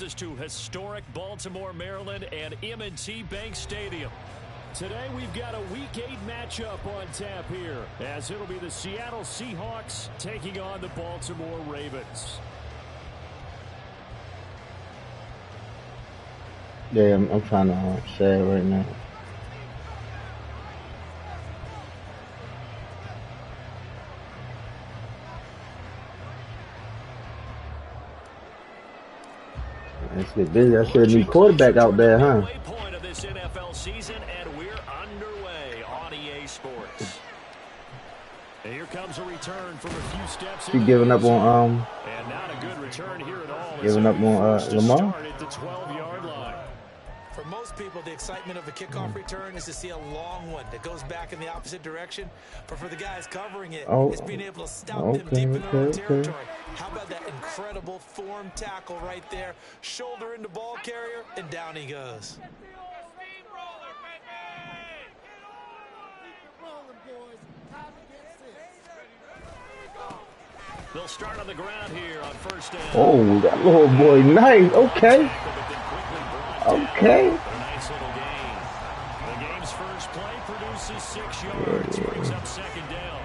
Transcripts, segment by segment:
brings us to historic Baltimore, Maryland and M&T Bank Stadium. Today we've got a Week 8 matchup on tap here, as it'll be the Seattle Seahawks taking on the Baltimore Ravens. Yeah, I'm trying to share it right now. Let's get busy. I should need quarterback out there, huh? Point of this NFL season, and we're underway on EA Sports. And here comes a return from a few steps. He giving up on and not a good return here at all. Giving up on Lamar. At the 12-yard line. For most people, the excitement of a kickoff return is to see a long one that goes back in the opposite direction. But for the guys covering it, it's being able to stop them deep in their own territory. How about that incredible form tackle right there? Shoulder into ball carrier, and down he goes. They'll start on the ground here on first down. Oh, that little boy, nice. Okay. Okay. A nice little gain. The game's first play produces 6 yards, brings up second down.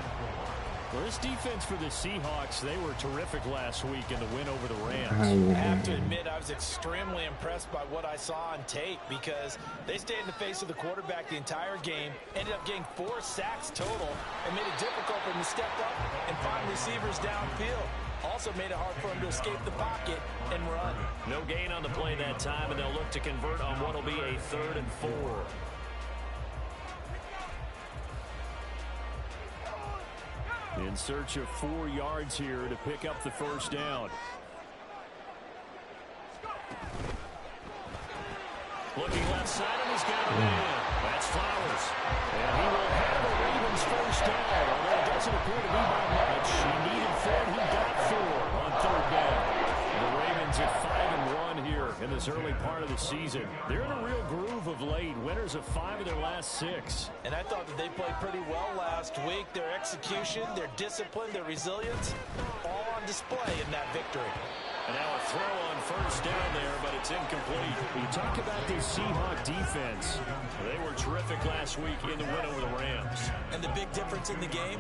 Well, this defense for the Seahawks, they were terrific last week in the win over the Rams. I have to admit, I was extremely impressed by what I saw on tape because they stayed in the face of the quarterback the entire game, ended up getting 4 sacks total, and made it difficult for him to step up and find receivers downfield. Also made it hard for him to escape the pocket and run. No gain on the play that time, and they'll look to convert on what will be a 3rd and 4. In search of 4 yards here to pick up the first down. Looking left side, and he's got it in. That's Flowers. And he will have the Ravens first down, although it doesn't appear to be by much. He needed 4, he got 4 on 3rd down. The Ravens at 5-1 here in this early part of the season. They're in a real groove of late. Winners of 5 of their last 6. And I thought that they played pretty well last week. Their execution, their discipline, their resilience, all on display in that victory. And now a throw on first down there, but it's incomplete. You talk about this Seahawk defense. They were terrific last week in the win over the Rams. And the big difference in the game,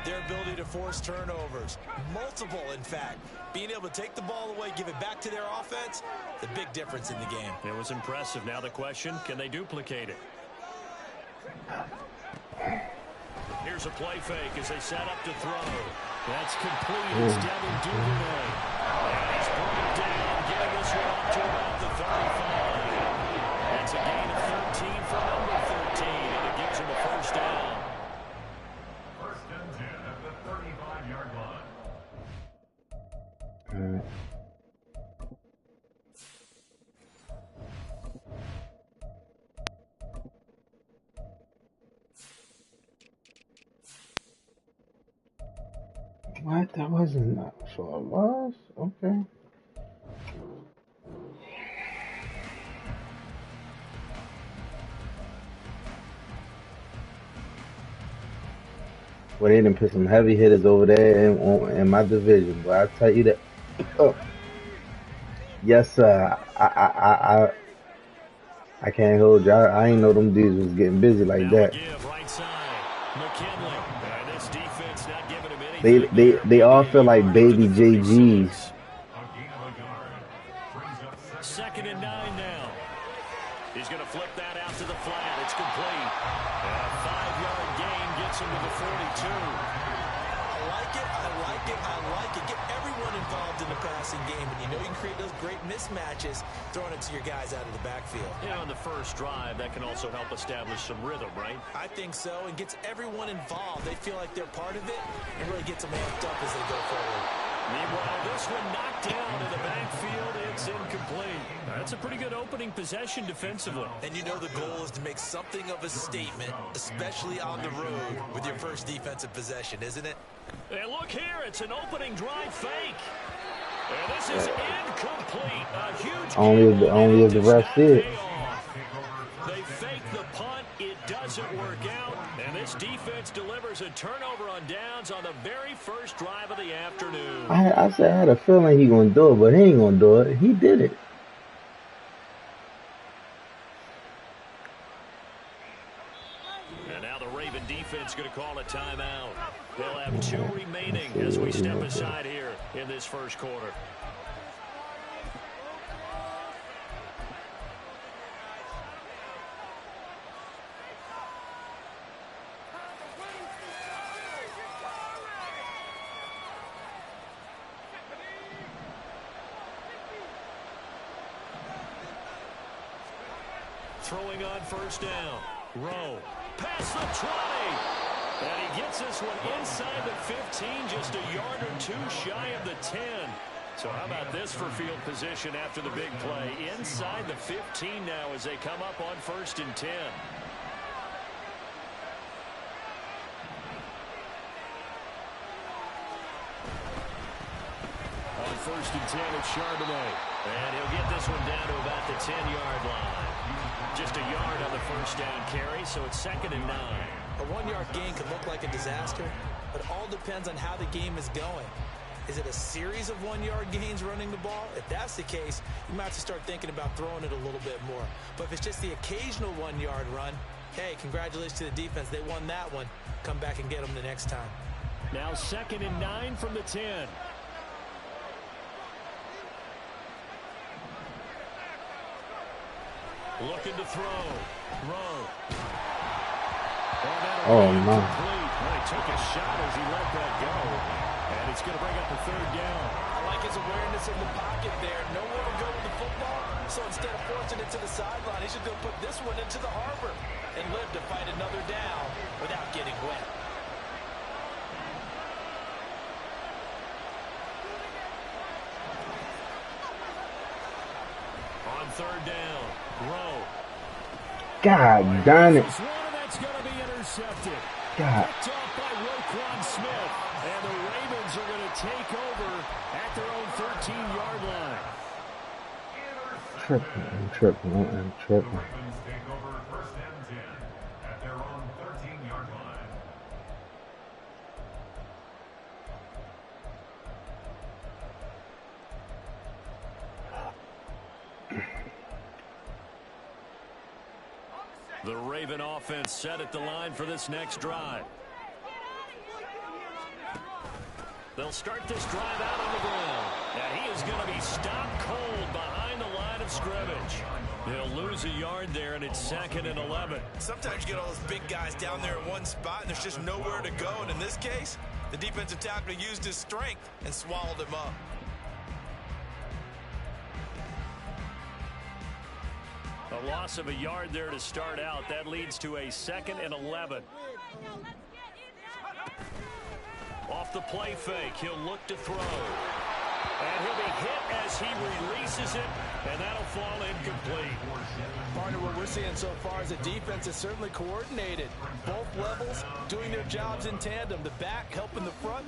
their ability to force turnovers. Multiple, in fact. Being able to take the ball away, give it back to their offense, the big difference in the game. It was impressive. Now the question, can they duplicate it? Here's a play fake as they set up to throw. That's complete. It's Devin Duvernay. And he's brought down, getting this one up to about the 35. That's a gain of 13 for number 13, and it gives him a first down. First and 10 at the 35-yard line. What? That wasn't that. So it was? Okay. Well, they done put some heavy hitters over there in my division, but I tell you that. Oh. Yes, sir. I can't hold you. I ain't know them dudes was getting busy like that. They all feel like baby JGs. 2nd and 9 now. He's going to flip that out to the flat. It's complete. And a 5-yard gain gets him to the 42. I like it. I like it. I like it. Get everyone involved in the passing game. And you know you can create those great mismatches throwing it to your guys out of the backfield. Yeah, on the first drive, that can also help establish some rhythm, right? I think so. And gets everyone involved. They feel like they're part of it and really gets them amped up as they go forward. Meanwhile, this one knocked down in the backfield. It's incomplete. That's a pretty good opening possession defensively. And you know the goal is to make something of a statement, especially on the road with your first defensive possession, isn't it? And look here, it's an opening drive fake. And this is incomplete. A huge only if the ref see it. They fake the punt. It doesn't work out. And this defense delivers a turnover on downs on the very first drive of the afternoon. I said I had a feeling he gonna do it, but he ain't gonna do it. He did it. offense going to call a timeout. They'll have 2 remaining as we step aside here in this first quarter. Throwing on first down. Rowe. Past the 20. And he gets this one inside the 15, just a yard or 2 shy of the 10. So how about this for field position after the big play? Inside the 15 now as they come up on 1st and 10. On 1st and 10, it's Charbonnet. And he'll get this one down to about the 10-yard line. Just a yard on the first down carry, so it's 2nd and 9. A 1-yard gain could look like a disaster, but it all depends on how the game is going. Is it a series of 1-yard gains running the ball? If that's the case, you might have to start thinking about throwing it a little bit more. But if it's just the occasional 1-yard run, hey, congratulations to the defense. They won that one. Come back and get them the next time. Now 2nd and 9 from the 10. Looking to throw. Rowe. Oh, no. Well, he took a shot as he let that go. And it's going to bring up the 3rd down. I like his awareness in the pocket there. Nowhere to go with the football. So instead of forcing it to the sideline, he's just going to put this one into the harbor and live to fight another down without getting wet. On 3rd down. Rowe. God darn it. That's going to be intercepted. God. Picked off by Roquan Smith. And the Ravens are going to take over at their own 13-yard line. I'm tripping. The Ravens take over 1st and 10 at their own 13-yard line. The Raven offense set at the line for this next drive. They'll start this drive out on the ground. And he is going to be stopped cold behind the line of scrimmage. They'll lose a yard there, and it's 2nd and 11. Sometimes you get all those big guys down there in one spot, and there's just nowhere to go. And in this case, the defensive tackle used his strength and swallowed him up. A loss of a yard there to start out. That leads to a 2nd and 11. Off the play fake, he'll look to throw. And he'll be hit as he releases it, and that'll fall incomplete. Partner, what we're seeing so far is the defense is certainly coordinated. Both levels doing their jobs in tandem. The back helping the front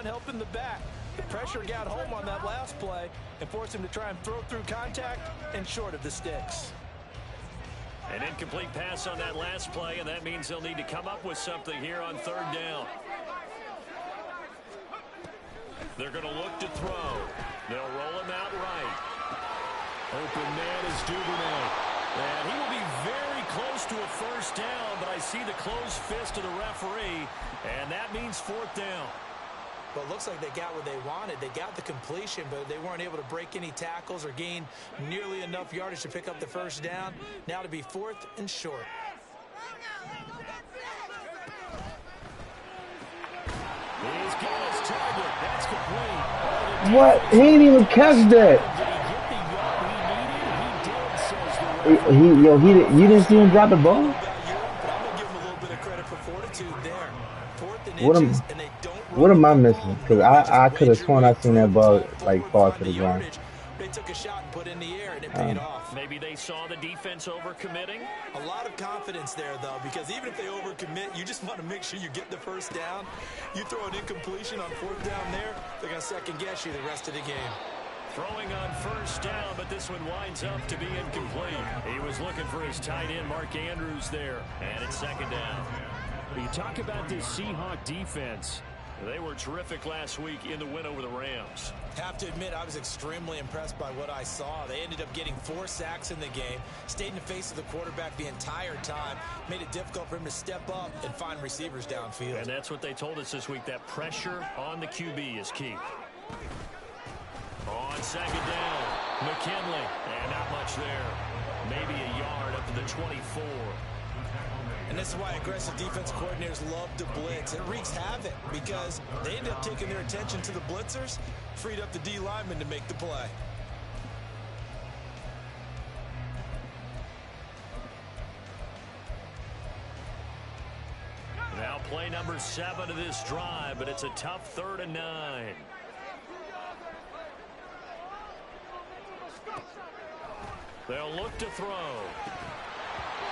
helping the back. The pressure got home on that last play and forced him to try and throw through contact and short of the sticks. An incomplete pass on that last play, and that means they'll need to come up with something here on 3rd down. They're going to look to throw. They'll roll him out right. Open man is Duvernay. And he will be very close to a 1st down, but I see the closed fist of the referee, and that means 4th down. Well, it looks like they got what they wanted. They got the completion, but they weren't able to break any tackles or gain nearly enough yardage to pick up the 1st down. Now to be 4th and short. He's got his target. That's complete. What? He didn't even catch that. You didn't see him drop the ball? But I'm going to give him a little bit of credit for fortitude there. 4th and What am- inches, and they don't What am I missing? Because I could have sworn I seen that ball like fall to the ground. They took a shot and put it in the air, and it paid off. Maybe they saw the defense overcommitting. A lot of confidence there, though, because even if they overcommit, you just want to make sure you get the 1st down. You throw an incompletion on 4th down there, they're going to second-guess you the rest of the game. Throwing on 1st down, but this one winds up to be incomplete. He was looking for his tight end, Mark Andrews, there, and it's 2nd down. You talk about this Seahawk defense. They were terrific last week in the win over the Rams. Have to admit, I was extremely impressed by what I saw. They ended up getting 4 sacks in the game, stayed in the face of the quarterback the entire time, made it difficult for him to step up and find receivers downfield. And that's what they told us this week, that pressure on the QB is key. On second down, McKinley, and not much there. Maybe a yard up to the 24. And this is why aggressive defense coordinators love to blitz. It wreaks havoc because they end up taking their attention to the blitzers, freed up the D lineman to make the play. Now play number 7 of this drive, but it's a tough 3rd and 9. They'll look to throw.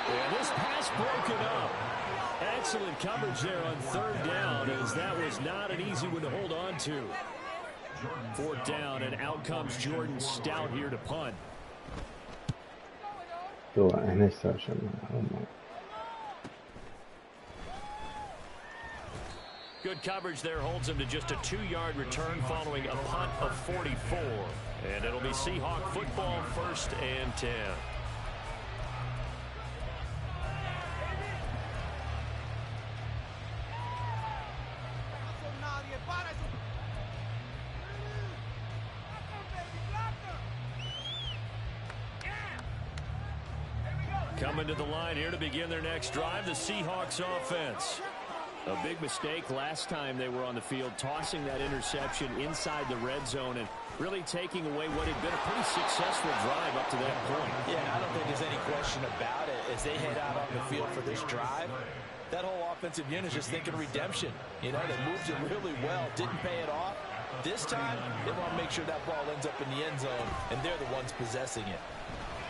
And this pass broken up. Excellent coverage there on 3rd down, as that was not an easy one to hold on to. 4th down, and out comes Jordan Stout here to punt. Throw an interception. Oh my. Good coverage there holds him to just a 2-yard return following a punt of 44. And it'll be Seahawk football, 1st and 10. Coming to the line here to begin their next drive, the Seahawks offense. A big mistake last time they were on the field, tossing that interception inside the red zone and really taking away what had been a pretty successful drive up to that point. Yeah, I don't think there's any question about it. As they head out on the field for this drive, that whole offensive unit is just thinking redemption. You know, they moved it really well, didn't pay it off. This time, they want to make sure that ball ends up in the end zone, and they're the ones possessing it.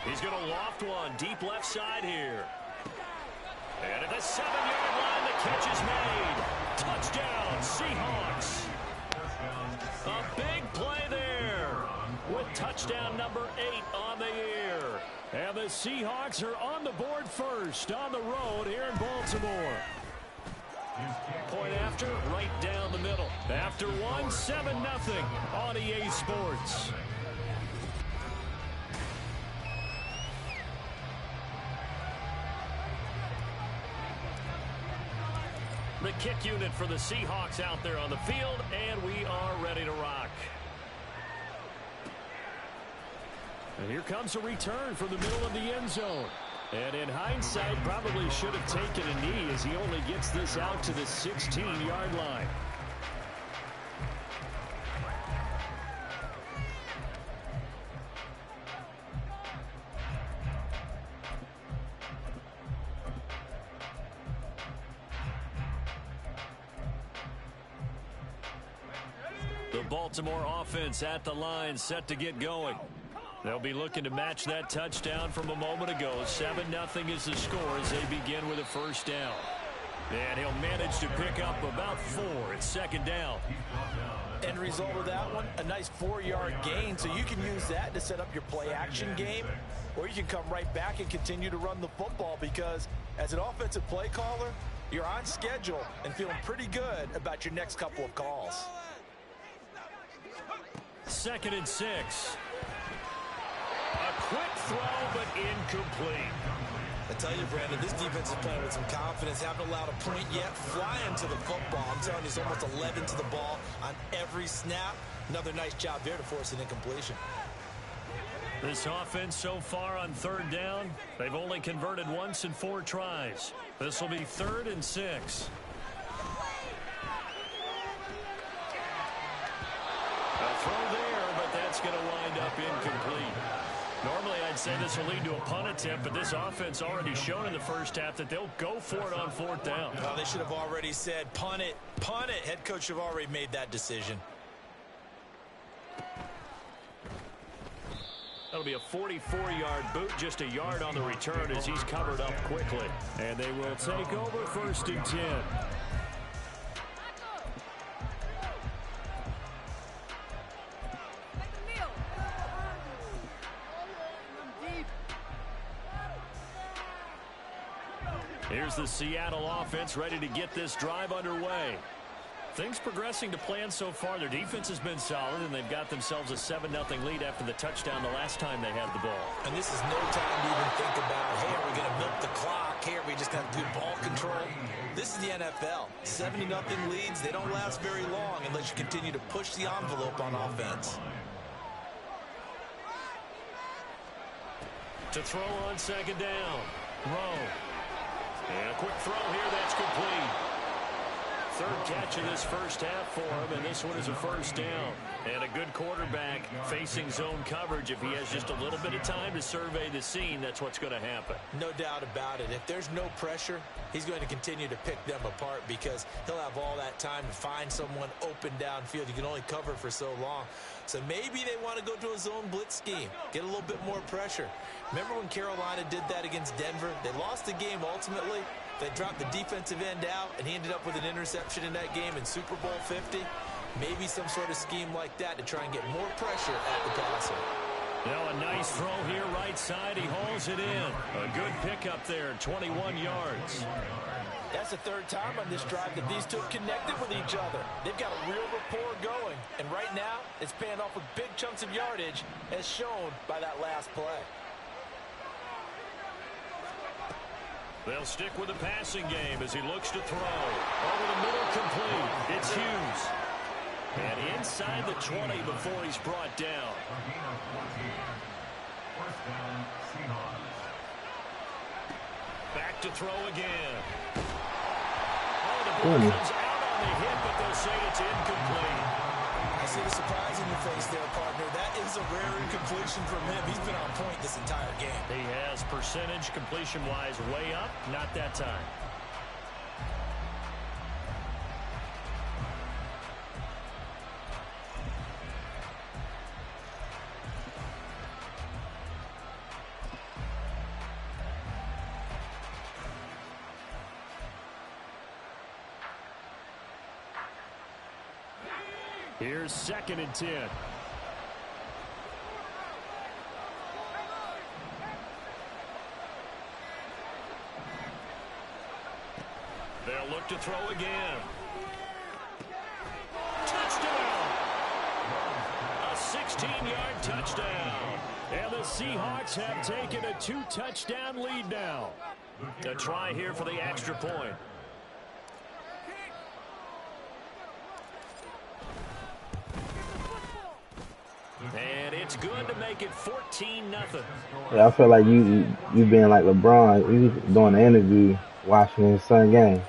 He's going to loft one deep left side here. And at the 7-yard line, the catch is made. Touchdown, Seahawks. A big play there with touchdown number 8 on the year. And the Seahawks are on the board first on the road here in Baltimore. Point after, right down the middle. After 1, 7-0 on EA Sports. The kick unit for the Seahawks out there on the field, and we are ready to rock. And here comes a return from the middle of the end zone. And in hindsight, probably should have taken a knee as he only gets this out to the 16-yard line. The Baltimore offense at the line, set to get going. They'll be looking to match that touchdown from a moment ago. 7-0 is the score as they begin with a 1st down. And he'll manage to pick up about 4 at 2nd down. End result of that one, a nice 4-yard gain. So you can use that to set up your play-action game, or you can come right back and continue to run the football because as an offensive play caller, you're on schedule and feeling pretty good about your next couple of calls. 2nd and 6. A quick throw, but incomplete. I tell you, Brandon, this defense is playing with some confidence. Haven't allowed a point yet. Flying to the football. I'm telling you, it's almost 11 to the ball on every snap. Another nice job there to force an incompletion. This offense so far on 3rd down, they've only converted once in 4 tries. This will be 3rd and 6. A throw there, but that's going to wind up incomplete. Normally, I'd say this will lead to a punt attempt, but this offense already shown in the first half that they'll go for it on 4th down. Oh, they should have already said, punt it, punt it. Head coach should have already made that decision. That'll be a 44-yard boot, just a yard on the return as he's covered up quickly. And they will take over 1st and 10. Here's the Seattle offense ready to get this drive underway. Things progressing to plan so far. Their defense has been solid, and they've got themselves a 7-0 lead after the touchdown the last time they had the ball. And this is no time to even think about, hey, are we going to milk the clock? Hey, are we just going to do ball control? This is the NFL. 70-0 leads, they don't last very long unless you continue to push the envelope on offense. To throw on second down. Rowe. And a quick throw here. That's complete. Third catch of this first half for him, and this one is a first down. And a good quarterback facing zone coverage. If he has just a little bit of time to survey the scene, that's what's going to happen. No doubt about it. If there's no pressure, he's going to continue to pick them apart because he'll have all that time to find someone open downfield. You can only cover for so long. So maybe they want to go to a zone blitz scheme, get a little bit more pressure. Remember when Carolina did that against Denver? They lost the game ultimately. They dropped the defensive end out, and he ended up with an interception in that game in Super Bowl 50. Maybe some sort of scheme like that to try and get more pressure at the passer. Now a nice throw here right side. He hauls it in. A good pickup there, 21 yards. That's the third time on this drive that these two connected with each other. They've got a real rapport going, and right now it's paying off with big chunks of yardage as shown by that last play. They'll stick with the passing game as he looks to throw. Over the middle, complete. It's Hughes. And inside the 20 before he's brought down. Back to throw again. Oh, the ball comes out on the hit, but they'll say it's incomplete. I see the surprise in your face there, partner. That is a rare incompletion from him. He's been on point this entire game. He has percentage completion-wise way up. Not that time. Here's 2nd and 10. They'll look to throw again. Touchdown! A 16-yard touchdown. And the Seahawks have taken a 2-touchdown lead now. A try here for the extra point. And it's good to make it 14-0. Yeah, I feel like you being like LeBron. You doing an interview watching his son game.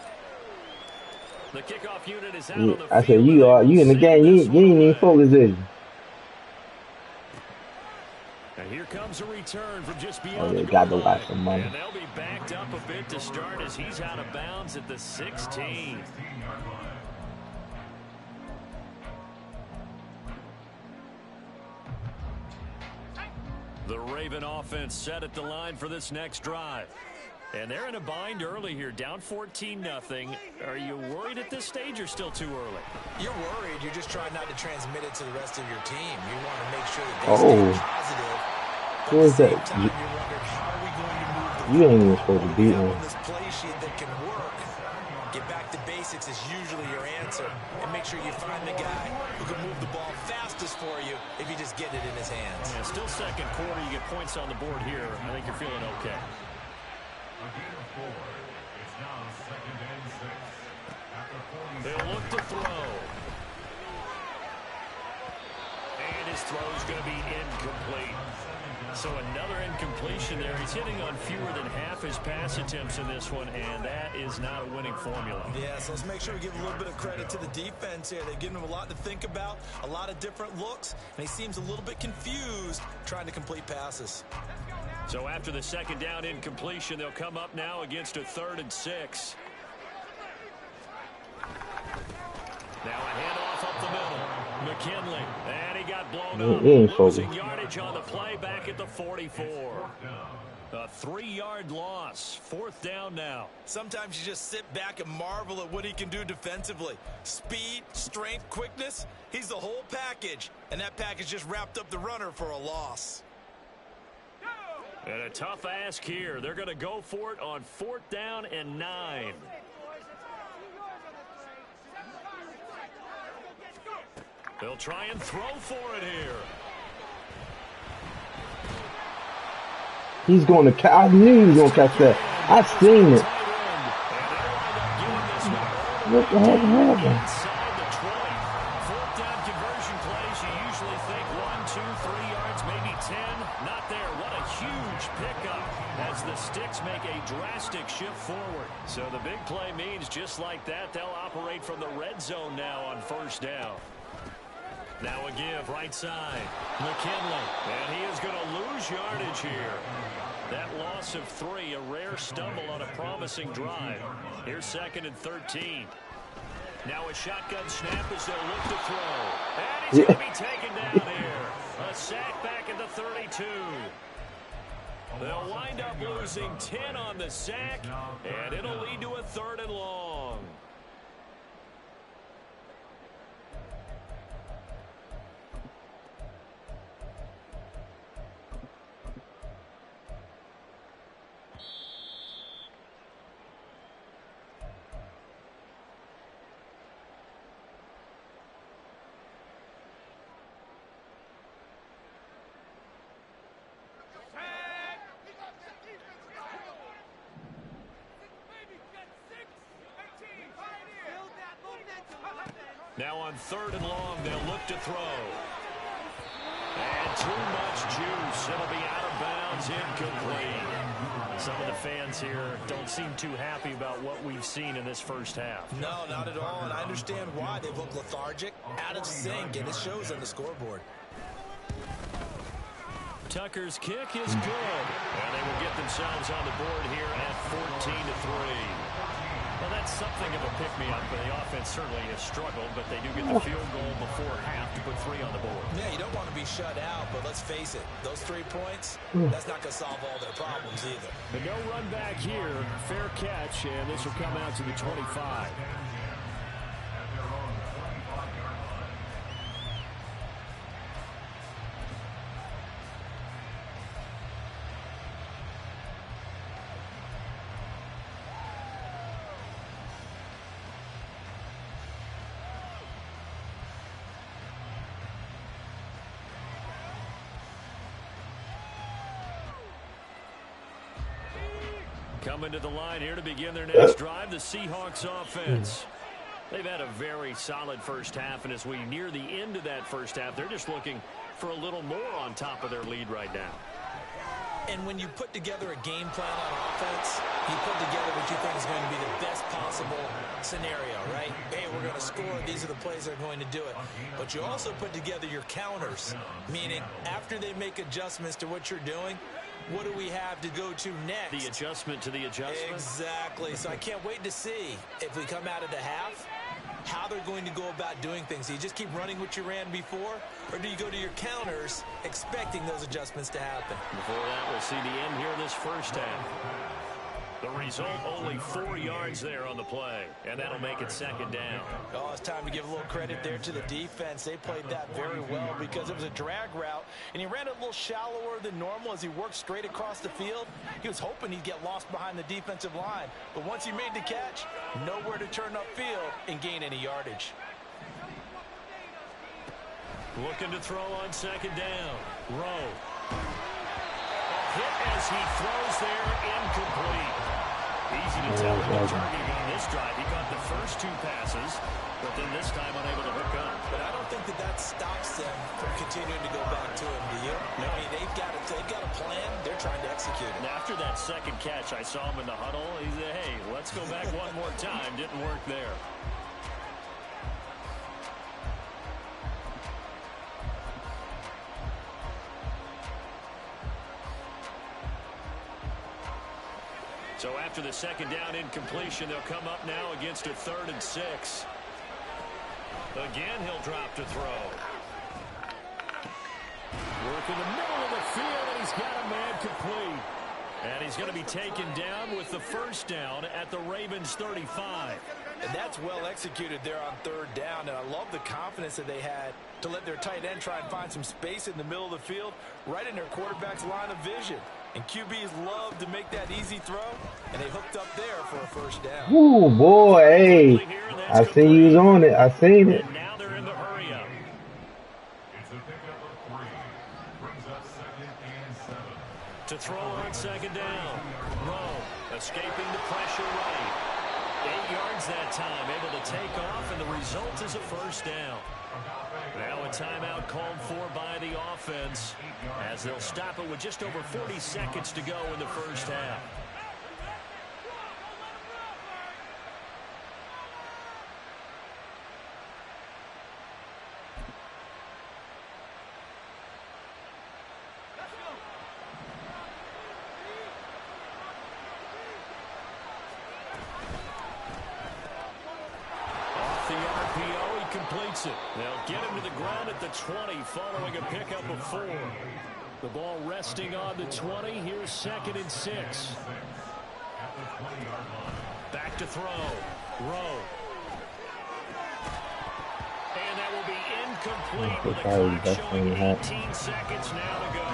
The kickoff unit is out on the I said field. you in the game. You ain't even focused, is you? And here comes a return from just Oh, beyond they the got goal to watch line. some money. And they'll be backed up a bit to start as he's out of bounds at the 16. The Raven offense set at the line for this next drive. And they're in a bind early here, down 14-0. Are you worried at this stage or still too early? You're worried. You're just trying not to transmit it to the rest of your team. You want to make sure that they stay positive. Who is that? Time, you're wondering, how are we going to move the You ain't even supposed to beat him. on this play sheet that can work? Get back to basics is usually your answer. And make sure you find the guy who can move the ball fastest for you if you just get it in his hands. Yeah, still second quarter. You get points on the board here. I think you're feeling okay. They'll look to throw. And his throw's going to be incomplete. So another incompletion there. He's hitting on fewer than half his pass attempts in this one, and that is not a winning formula. Yeah, so let's make sure we give a little bit of credit to the defense here. They've given him a lot to think about, a lot of different looks, and he seems a little bit confused trying to complete passes. So after the second down incompletion, they'll come up now against a 3rd and 6. Now a handoff up the middle. McKinley, and he got blown up. Losing yardage on the play back at the 44. A 3-yard loss. 4th down now. Sometimes you just sit back and marvel at what he can do defensively. Speed, strength, quickness, he's the whole package. And that package just wrapped up the runner for a loss. And a tough ask here. They're going to go for it on 4th down and 9. They'll try and throw for it here. He's going to I knew he was going to catch that. I seen it. What the heck happened? Inside the 20. Fourth down conversion plays, you usually think 1, 2, 3 yards, maybe 10. Not there. What a huge pickup as the Sticks make a drastic shift forward. So the big play means just like that, they'll operate from the red zone now on first down. Now a give, right side. McKinley. And he is going to lose yardage here. That loss of 3, a rare stumble on a promising drive. Here's 2nd and 13. Now a shotgun snap as they'll look to throw. And he's going to be taken down here. A sack back at the 32. They'll wind up losing 10 on the sack, and it'll lead to a 3rd and long. Now on 3rd and long, they'll look to throw. And too much juice. It'll be out of bounds, incomplete. Some of the fans here don't seem too happy about what we've seen in this first half. No, not at all, and I understand why. They look lethargic, out of sync, and it shows on the scoreboard. Tucker's kick is good. And they will get themselves on the board here at 14-3. Well, that's something of a pick-me-up, but the offense certainly has struggled, but they do get the field goal before half to put 3 on the board. Yeah, you don't want to be shut out, but let's face it, those 3 points, that's not going to solve all their problems either. But no run back here, fair catch, and this will come out to the 25. Coming to the line here to begin their next drive, the Seahawks offense. They've had a very solid first half, and as we near the end of that first half, they're just looking for a little more on top of their lead right now. And when you put together a game plan on offense, you put together what you think is going to be the best possible scenario, right? Hey, we're going to score. These are the plays that are going to do it. But you also put together your counters, meaning after they make adjustments to what you're doing, what do we have to go to next? The adjustment to the adjustment? Exactly. So I can't wait to see if we come out of the half, how they're going to go about doing things. Do you just keep running what you ran before, or do you go to your counters expecting those adjustments to happen? Before that, we'll see the end here this first half. The result, only 4 yards there on the play, and that'll make it 2nd down. Oh, it's time to give a little credit there to the defense. They played that very well because it was a drag route, and he ran it a little shallower than normal as he worked straight across the field. He was hoping he'd get lost behind the defensive line, but once he made the catch, nowhere to turn upfield and gain any yardage. Looking to throw on 2nd down. Rowe. Hit as he throws there, incomplete. Easy to tell him targeting on this drive. He got the first 2 passes, but then this time unable to hook up. But I don't think that stops them from continuing to go back to him, do you? No. I mean, they've got a plan. They're trying to execute it. And after that second catch, I saw him in the huddle. He said, hey, let's go back one more time. Didn't work there. So after the 2nd down incompletion, they'll come up now against a 3rd and 6. Again, he'll drop to throw. Work in the middle of the field, and he's got a man complete. And he's going to be taken down with the 1st down at the Ravens 35. And that's well executed there on 3rd down, and I love the confidence that they had to let their tight end try and find some space in the middle of the field, right in their quarterback's line of vision. And QBs love to make that easy throw, and they hooked up there for a 1st down. Ooh, boy, hey. I seen you was on it. I seen it. And now they're in the hurry up. To throw on second down. Rowe escaping the pressure right. 8 yards that time, able to take off, and the result is a first down. Now a timeout called for by the offense as they'll stop it with just over 40 seconds to go in the first half. It. They'll get him to the ground at the 20 following a pickup of 4. The ball resting on the 20. Here's 2nd and 6. Back to throw. Rowe. And that will be incomplete with the clock showing 18 seconds now to go.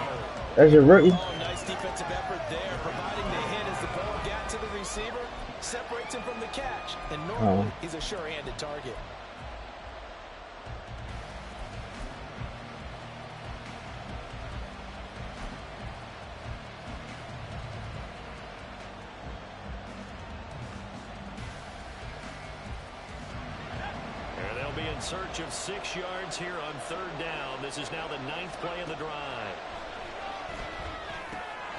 That's your rookie. Oh, nice defensive effort there, providing the hit as the ball got to the receiver, separates him from the catch, and normally he's a sure-handed target. In search of 6 yards here on 3rd down. This is now the 9th play of the drive.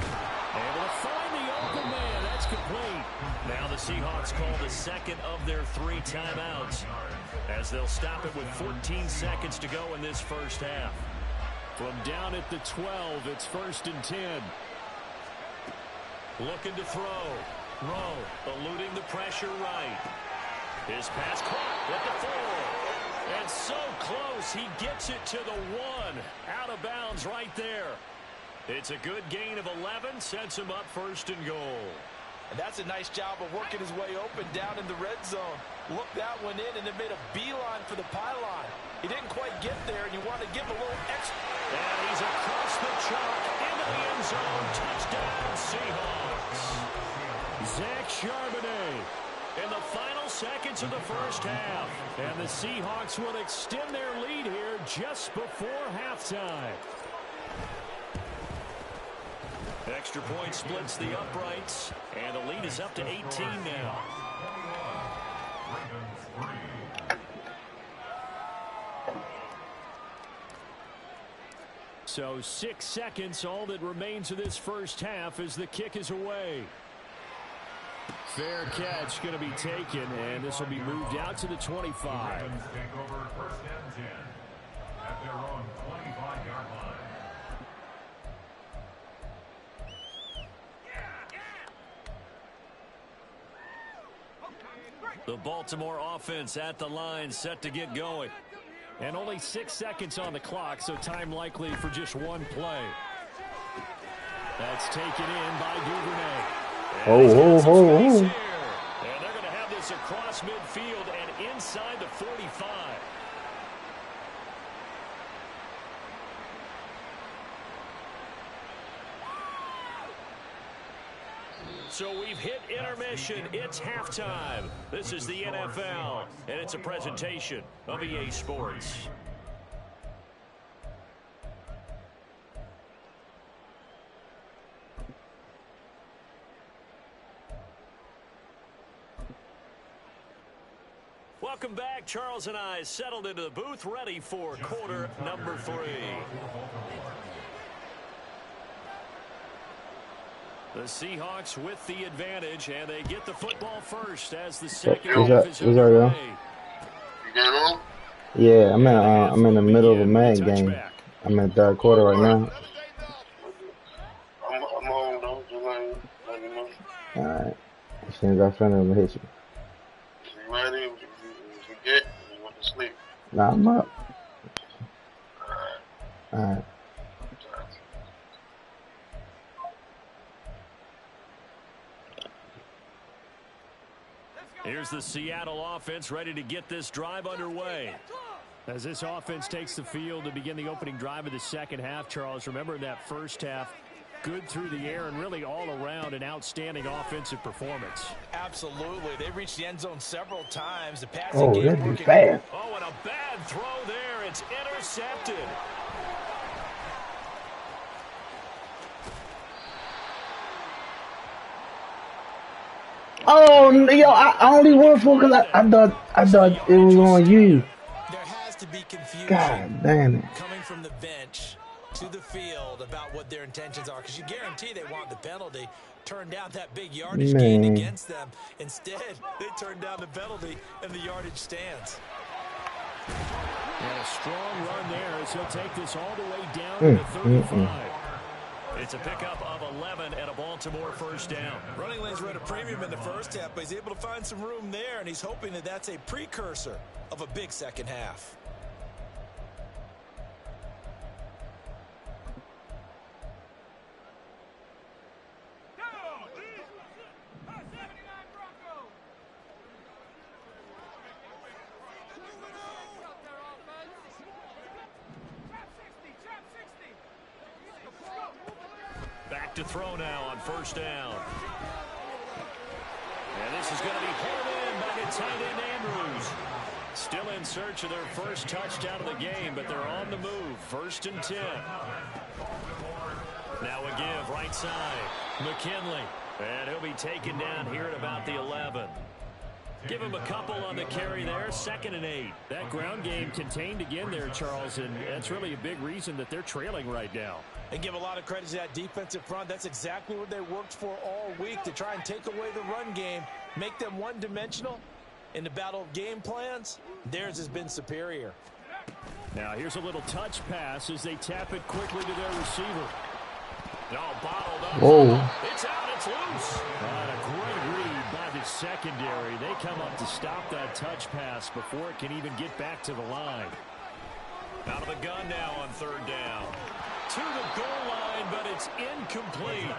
Able to find the open man. That's complete. Now the Seahawks call the 2nd of their 3 timeouts as they'll stop it with 14 seconds to go in this first half. From down at the 12, it's 1st and 10. Looking to throw. Rowe eluding the pressure right. His pass caught at the 4. And so close, he gets it to the 1. Out of bounds right there. It's a good gain of 11, sets him up 1st and goal. And that's a nice job of working his way open down in the red zone. Looked that one in and then made a beeline for the pylon. He didn't quite get there, and you want to give him a little extra. And he's across the chalk into the end zone. Touchdown, Seahawks. Zach Charbonnet. In the final seconds of the first half. And the Seahawks will extend their lead here just before halftime. Extra point splits the uprights. And the lead is up to 18 now. So 6 seconds, all that remains of this first half as the kick is away. Fair catch going to be taken, and this will be moved out to the 25. Ravens take over 1st and 10 at their own 25-yard line. The Baltimore offense at the line, set to get going. And only 6 seconds on the clock, so time likely for just 1 play. That's taken in by Duvernay. Oh. And they're going to have this across midfield and inside the 45. So we've hit intermission. It's halftime. This is the NFL, and it's a presentation of EA Sports. Welcome back. Charles and I settled into the booth, ready for quarter number 3. The Seahawks with the advantage, and they get the football first as the second half is underway. Yeah, I'm in the middle of a Madden game. I'm in the 3rd quarter right now. I'm home though. Just let me know. All right. As soon as I finish, I'm gonna hit you. You ready? You forget? You want to sleep? Nah, I'm up. All right. All right. Here's the Seattle offense ready to get this drive underway. As this offense takes the field to begin the opening drive of the second half, Charles, remember in that first half, good through the air and really all around an outstanding offensive performance. Absolutely. They reached the end zone several times. The passing game working. Bad. Oh, and a bad throw there. It's intercepted. Oh, yo, I only went for because I thought it was on you. There has to be confusion God damn it. coming from the bench to the field about what their intentions are, because you guarantee they want the penalty. Turn down that big yardage gain Man. against them. Instead, they turn down the penalty and the yardage stands. And a strong run there as he'll take this all the way down to the 35. It's a pickup of 11 and a Baltimore first down. Running lanes were at a premium in the first half, but he's able to find some room there, and he's hoping that that's a precursor of a big second half. Back to throw now on first down. And this is going to be pulled in by the tight end Andrews. Still in search of their first touchdown of the game, but they're on the move. 1st and 10. Now a give right side. McKinley. And he'll be taken down here at about the 11. Give him a couple on the carry there. 2nd and 8. That ground game contained again there, Charles, and that's really a big reason that they're trailing right now. And give a lot of credit to that defensive front. That's exactly what they worked for all week, to try and take away the run game, make them one-dimensional. In the battle of game plans, theirs has been superior. Now here's a little touch pass as they tap it quickly to their receiver. All bottled up. Whoa. It's out. It's loose. And a great read by the secondary. They come up to stop that touch pass before it can even get back to the line. Out of the gun now on 3rd down. To the goal line, but it's incomplete.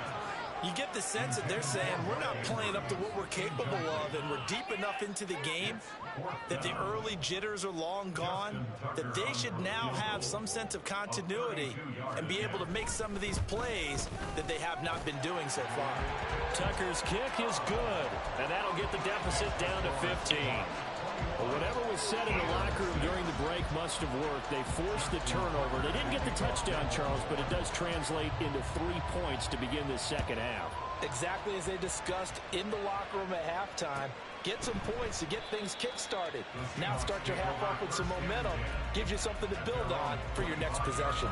You get the sense that they're saying we're not playing up to what we're capable of, and we're deep enough into the game that the early jitters are long gone, that they should now have some sense of continuity and be able to make some of these plays that they have not been doing so far. Tucker's kick is good, and that'll get the deficit down to 15. Well, whatever was said in the locker room during the break must have worked. They forced the turnover. They didn't get the touchdown, Charles, but it does translate into 3 points to begin this second half. Exactly as they discussed in the locker room at halftime. Get some points to get things kick-started. Now start your half off with some momentum. Gives you something to build on for your next possession.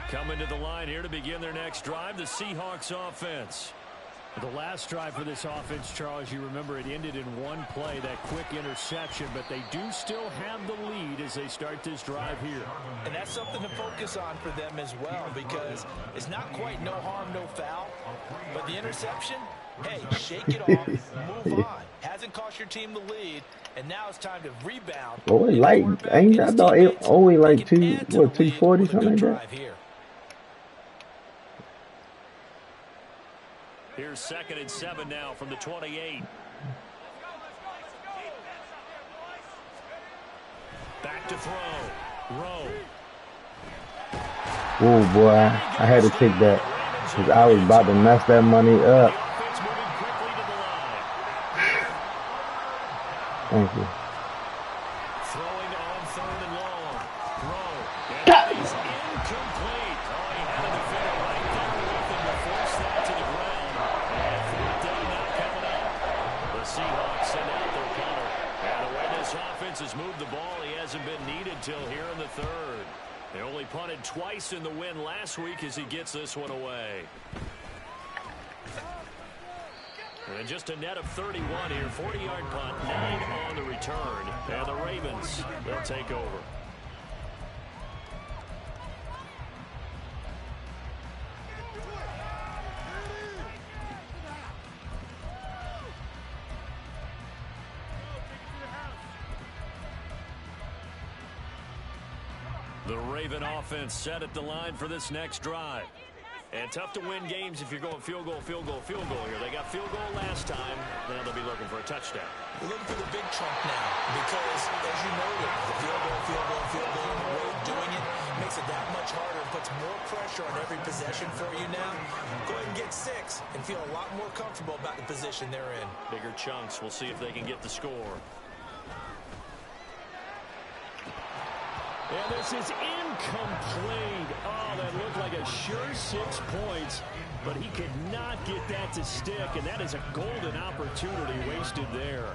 Coming to the line here to begin their next drive, the Seahawks offense. The last drive for this offense, Charles, you remember it ended in one play, that quick interception, but they do still have the lead as they start this drive here. And that's something to focus on for them as well, because it's not quite no harm, no foul, but the interception, hey, shake it off, move on. Hasn't cost your team the lead, and now it's time to rebound. Oh, ain't I thought it only like 240, something like that? Here's 2nd and 7 now from the 28. Back to throw. Rowe. Oh, boy. I had to take that because I was about to mess that money up. Thank you. Throwing on 3rd and long. Rowe. And he's incomplete. Oh, he had a defender right there with him to force that to the ground. And 4th down now coming up. The Seahawks send out their punter. And the way this offense has moved the ball, he hasn't been needed till here in the 3rd. They only punted twice in the win last week as he gets this one away. And just a net of 31 here. 40-yard punt, 9 on the return. And the Ravens, they'll take over. The Raven offense set at the line for this next drive. And tough to win games if you're going field goal, field goal, field goal here. They got field goal last time. Now they'll be looking for a touchdown. We're looking for the big chunk now because, as you noted, the field goal on the road, doing it, makes it that much harder and puts more pressure on every possession for you now. Go ahead and get 6 and feel a lot more comfortable about the position they're in. Bigger chunks. We'll see if they can get the score. And this is incomplete. Oh, that looked like a sure 6 points, but he could not get that to stick, and that is a golden opportunity wasted there.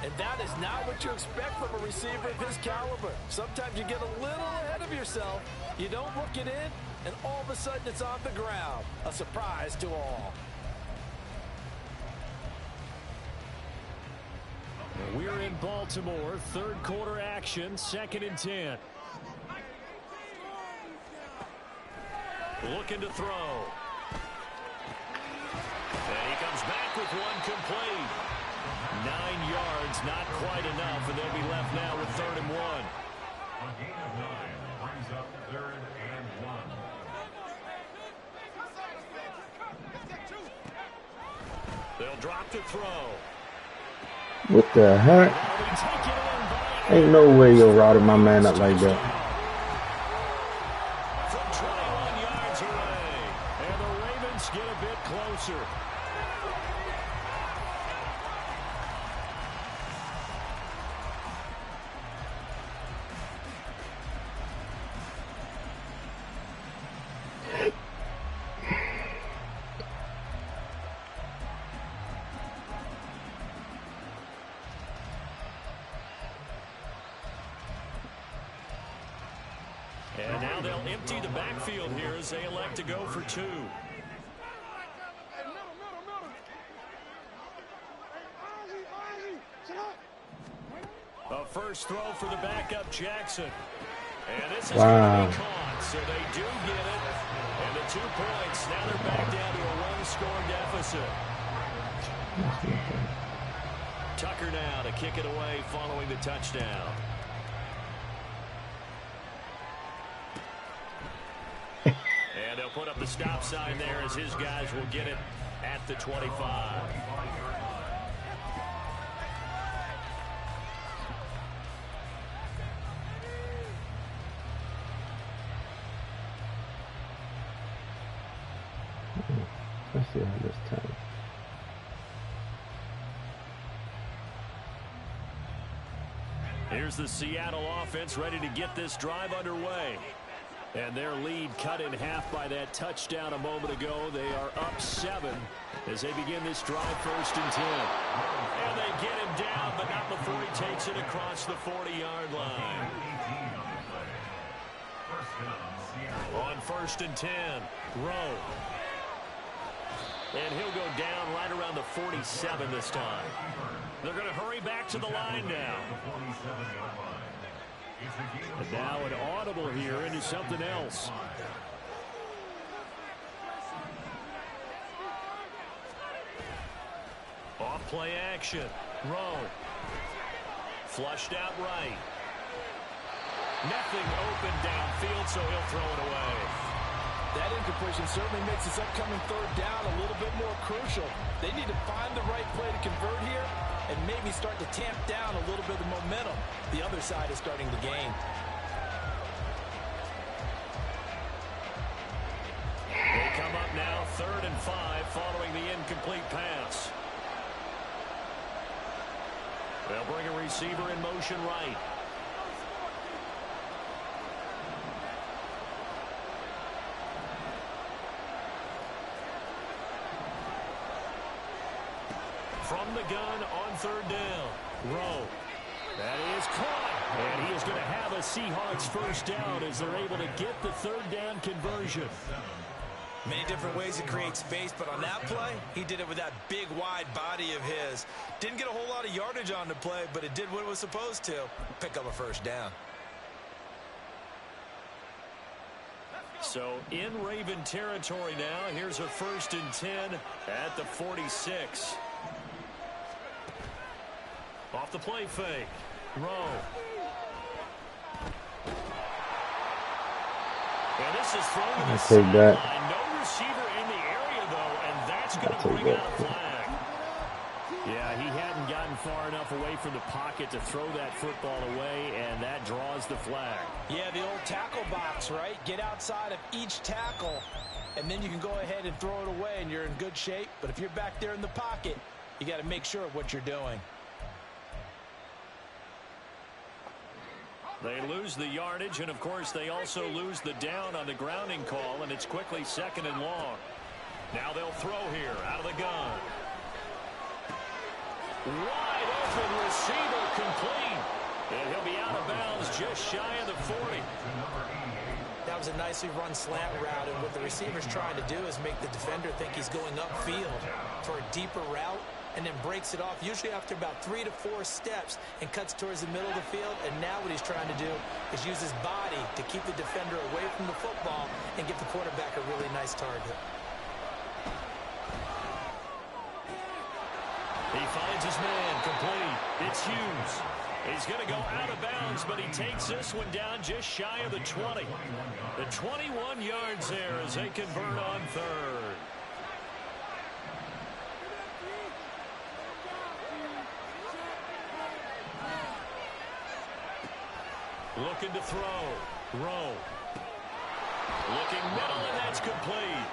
And that is not what you expect from a receiver of his caliber. Sometimes you get a little ahead of yourself. You don't look it in, and all of a sudden it's on the ground. A surprise to all. We're in Baltimore. Third quarter action. 2nd and 10. Looking to throw. And he comes back with one complete. 9 yards, not quite enough, and they'll be left now with 3rd and 1. A gain of 9 brings up 3rd and 1. They'll drop to throw. What the heck? Ain't no way you're routing my man up like that. From 21 yards away, and the Ravens get a bit closer. And now they'll empty the backfield here as they elect to go for 2. A first throw for the backup Jackson. And this is going to be caught, so they do get it. And the 2 points, now they're back down to a 1-score deficit. Tucker now to kick it away following the touchdown. And they'll put up the stop sign there as his guys will get it at the 25. Let's see how this time. Here's the Seattle offense ready to get this drive underway. And their lead cut in half by that touchdown a moment ago. They are up 7 as they begin this drive 1st and 10. And they get him down, but not before he takes it across the 40-yard line. On 1st and 10, Rowe. And he'll go down right around the 47 this time. They're going to hurry back to the line now. And now an audible here into something else. Off play action. Rowe. Flushed out right. Nothing open downfield, so he'll throw it away. That incompletion certainly makes this upcoming 3rd down a little bit more crucial. They need to find the right play to convert here and maybe start to tamp down a little bit of momentum. The other side is starting to gain. They come up now 3rd and 5 following the incomplete pass. They'll bring a receiver in motion right. From the gun on 3rd down. Rowe. That is caught. And he is going to have a Seahawks 1st down as they're able to get the 3rd down conversion. Many different ways to create space, but on that play, he did it with that big, wide body of his. Didn't get a whole lot of yardage on the play, but it did what it was supposed to. Pick up a 1st down. So in Raven territory now. Here's a 1st and 10 at the 46. Off the play fake. Rowe. And this is thrown to the sideline. No receiver in the area, though, and that's going to bring out a flag. Yeah, he hadn't gotten far enough away from the pocket to throw that football away, and that draws the flag. Yeah, the old tackle box, right? Get outside of each tackle, and then you can go ahead and throw it away, and you're in good shape. But if you're back there in the pocket, you got to make sure of what you're doing. They lose the yardage, and, of course, they also lose the down on the grounding call, and it's quickly 2nd and long. Now they'll throw here out of the gun. Wide open receiver complete. And he'll be out of bounds just shy of the 40. That was a nicely run slant route, and what the receiver's trying to do is make the defender think he's going upfield for a deeper route, and then breaks it off, usually after about 3 to 4 steps, and cuts towards the middle of the field. And now what he's trying to do is use his body to keep the defender away from the football and give the quarterback a really nice target. He finds his man complete. It's Hughes. He's going to go out of bounds, but he takes this one down just shy of the 20. The 21 yards there as they convert on 3rd. Looking to throw. Rowe. Looking middle, and that's complete.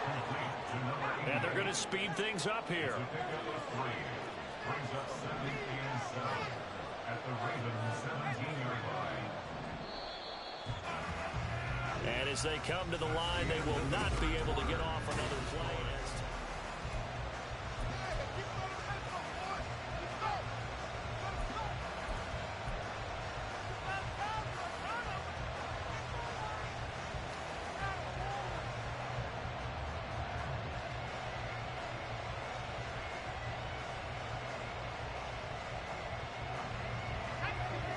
And they're going to speed things up here. Brings up 2nd and 7 at the Ravens 17-yard line. And as they come to the line, they will not be able to get off another play.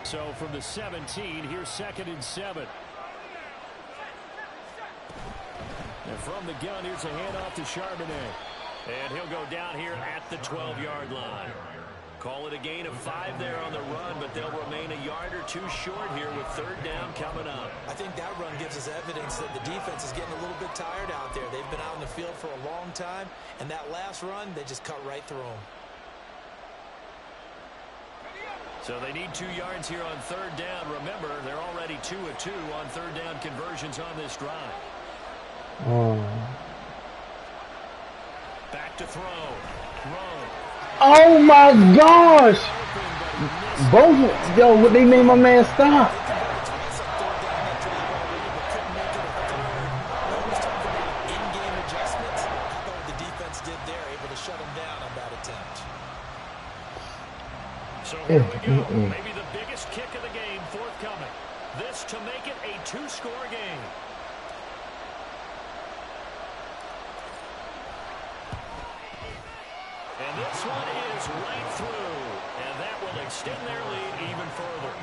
So from the 17, here's 2nd and 7. And from the gun, here's a handoff to Charbonnet. And he'll go down here at the 12-yard line. Call it a gain of 5 there on the run, but they'll remain a yard or 2 short here with 3rd down coming up. I think that run gives us evidence that the defense is getting a little bit tired out there. They've been out in the field for a long time, and that last run, they just cut right through them. So they need 2 yards here on 3rd down. Remember, they're already 2 of 2 on 3rd down conversions on this drive. Back to throw. Oh my gosh! Both, yo, they made my man stop. In-game adjustments. How about what the defense did there, able to shut them down on that attempt. So here we go. Maybe the biggest kick of the game forthcoming. This to make it a 2-score game. And this one is right through. And that will extend their lead even further.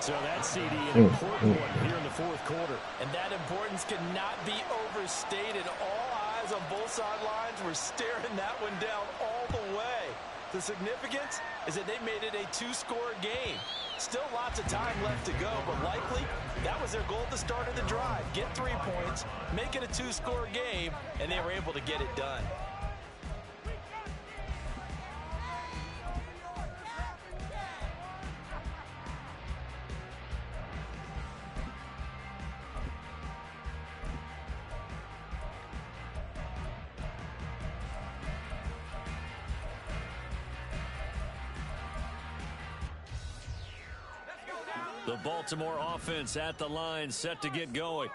So that's CD, an important one here in the 4th quarter. And that importance cannot be overstated. All eyes on both sidelines were staring that one down all the way. The significance is that they made it a 2-score game. Still lots of time left to go, but likely that was their goal at the start of the drive. Get 3 points, make it a 2-score game, and they were able to get it done. The Baltimore offense at the line, set to get going.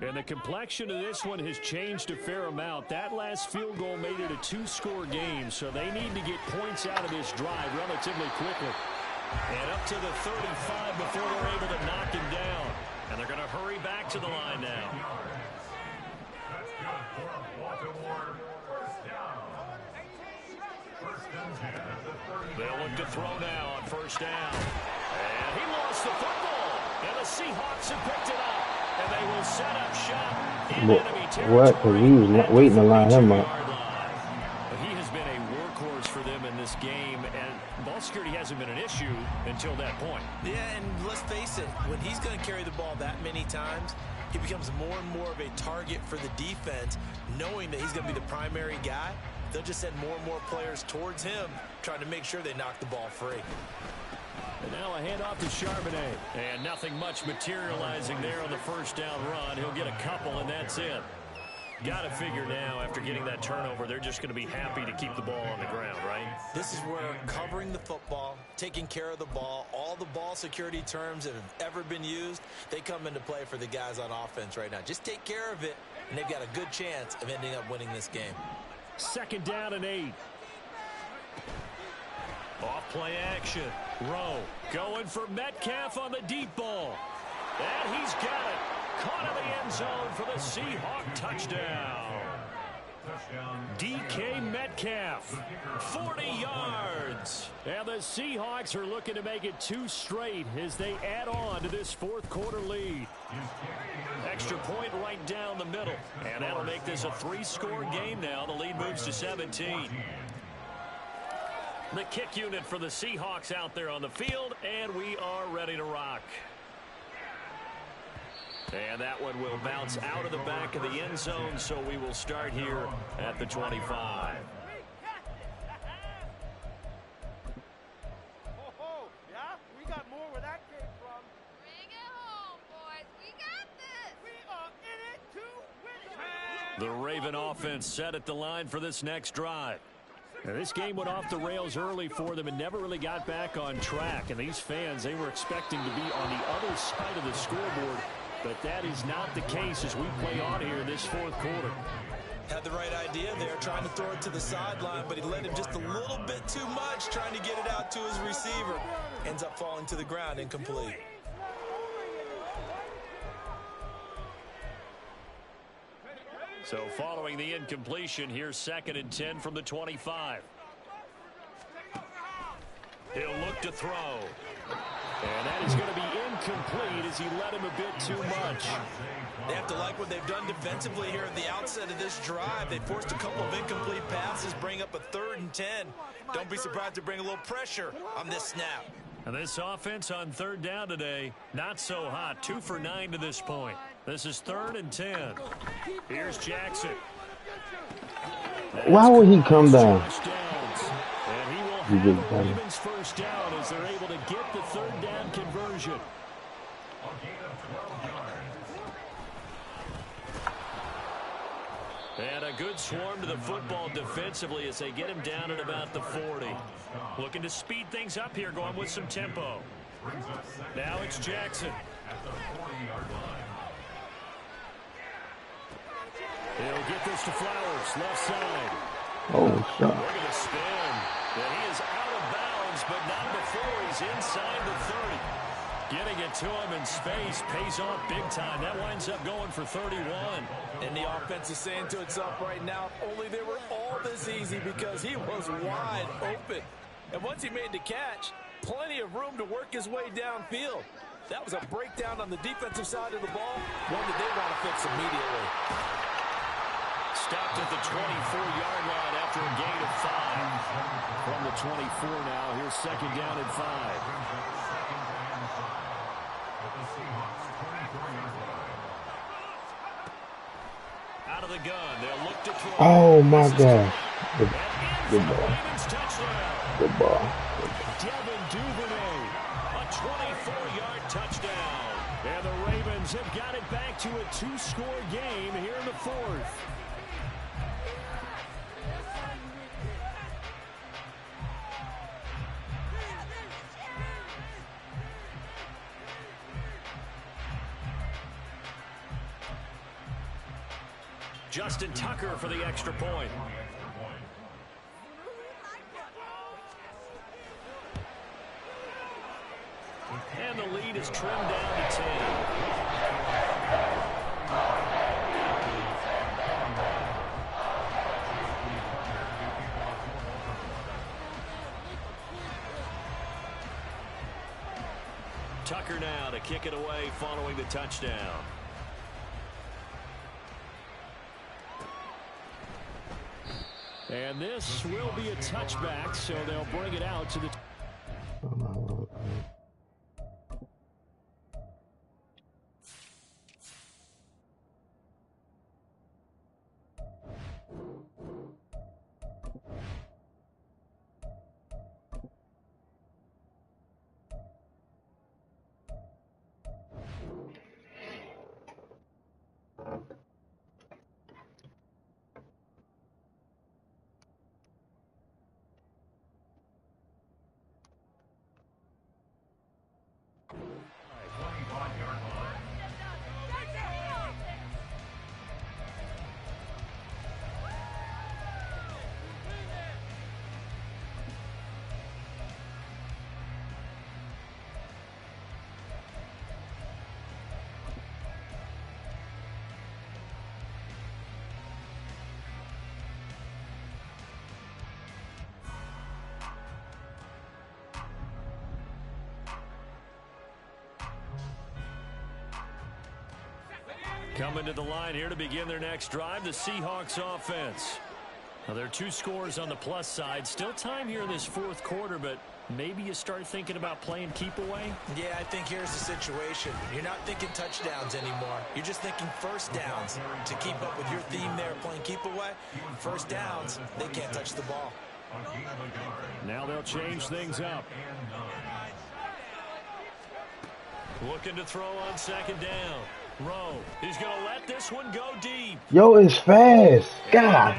And the complexion of this one has changed a fair amount. That last field goal made it a 2-score game, so they need to get points out of this drive relatively quickly. And up to the 35 before they're able to knock him down. And they're going to hurry back to the line now. That's good for Baltimore. First down. 1st and 10 at the 30. They'll look to throw now on 1st down. And he lost the football. And the Seahawks have picked it up. And they will set up shop in enemy territory. What? Because we was waiting to line him up. He has been a workhorse for them in this game, and ball security hasn't been an issue until that point. Yeah, and let's face it, when he's going to carry the ball that many times, he becomes more and more of a target for the defense, knowing that he's going to be the primary guy. they'll just send more and more players towards him, trying to make sure they knock the ball free. And now a handoff to Charbonnet. And nothing much materializing there on the first down run. He'll get a couple, and that's it. Got to figure now, after getting that turnover, they're just going to be happy to keep the ball on the ground, right? This is where covering the football, taking care of the ball, all the ball security terms that have ever been used, they come into play for the guys on offense right now. Just take care of it, and they've got a good chance of ending up winning this game. 2nd down and 8. Off play action. Rowe going for Metcalf on the deep ball. And he's got it. Caught in the end zone for the Seahawk touchdown. DK Metcalf, 40 yards. And the Seahawks are looking to make it 2 straight as they add on to this 4th quarter lead. Extra point right down the middle. And that'll make this a 3-score game now. The lead moves to 17. The kick unit for the Seahawks out there on the field, and we are ready to rock. And that one will bounce out of the back of the end zone, so we will start here at the 25. Yeah, we got more where that came from. Bring it home, boys. We got this. We are in it to win it. The Raven offense set at the line for this next drive. Now, this game went off the rails early for them and never really got back on track. And these fans, they were expecting to be on the other side of the scoreboard. But that is not the case as we play on here in this 4th quarter. Had the right idea there, trying to throw it to the sideline, but he led him just a little bit too much, trying to get it out to his receiver. Ends up falling to the ground, incomplete. So following the incompletion, here's 2nd and 10 from the 25. He'll look to throw. And that is going to be incomplete as he led him a bit too much. They have to like what they've done defensively here at the outset of this drive. They forced a couple of incomplete passes, bring up a 3rd and 10. Don't be surprised to bring a little pressure on this snap. And this offense on 3rd down today, not so hot. 2 for 9 to this point. This is 3rd and 10. Here's Jackson. Why would he come down? And he will You have big the buddy. Ravens first down as they're able to get the 3rd down conversion. And a good swarm to the football defensively as they get him down at about the 40. Looking to speed things up here, going with some tempo. Now it's Jackson. He'll get this to Flowers, left side. Oh, shot. Look at the spin. And he is out of bounds, but not before he's inside the 30. Getting it to him in space pays off big time. That winds up going for 31. And the offense is saying to itself right now, only they were all this easy because he was wide open. And once he made the catch, plenty of room to work his way downfield. That was a breakdown on the defensive side of the ball, one that they want to fix immediately. Stopped at the 24-yard line after a gain of 5. From the 24 now, here's 2nd down and 5. Out of the gun, they'll look to throw. Oh, my gosh. Good ball. Touchdown. Good ball. Devin Duvernay, a 24-yard touchdown. And the Ravens have got it back to a 2-score game here in the 4th. Justin Tucker for the extra point. And the lead is trimmed down to 10. Tucker now to kick it away following the touchdown. And this will be a touchback, so they'll bring it out to the... Coming to the line here to begin their next drive, the Seahawks offense. Now, there are 2 scores on the plus side. Still time here in this fourth quarter, but maybe you start thinking about playing keep away? Yeah, I think here's the situation. You're not thinking touchdowns anymore. You're just thinking first downs. To keep up with your theme there, playing keep away, first downs, they can't touch the ball. Now they'll change things up. Looking to throw on second down. Rowe, he's going to let this one go deep. Yo, it's fast. God.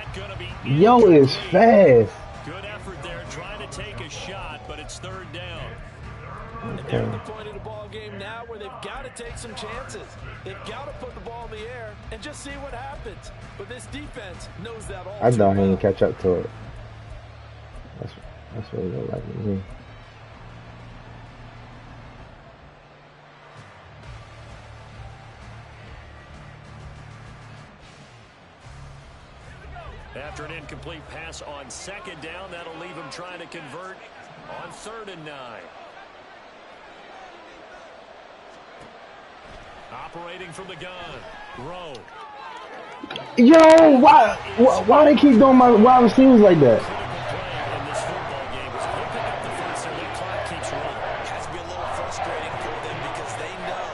Yo, it's fast. Good effort there trying to take a shot, but it's third down. And they're at the point of the ball game now where they've got to take some chances. They've got to put the ball in the air and just see what happens. But this defense knows that all I too don't well. even catch up to it. That's what it look like to me. After an incomplete pass on second down, that'll leave him trying to convert on 3rd and 9. Operating from the gun. Rowe. Yo, why they keep doing my wide receivers like that? In this football game is if they pick up the first and the clock keeps rolling. It has to be a little frustrating for them because they know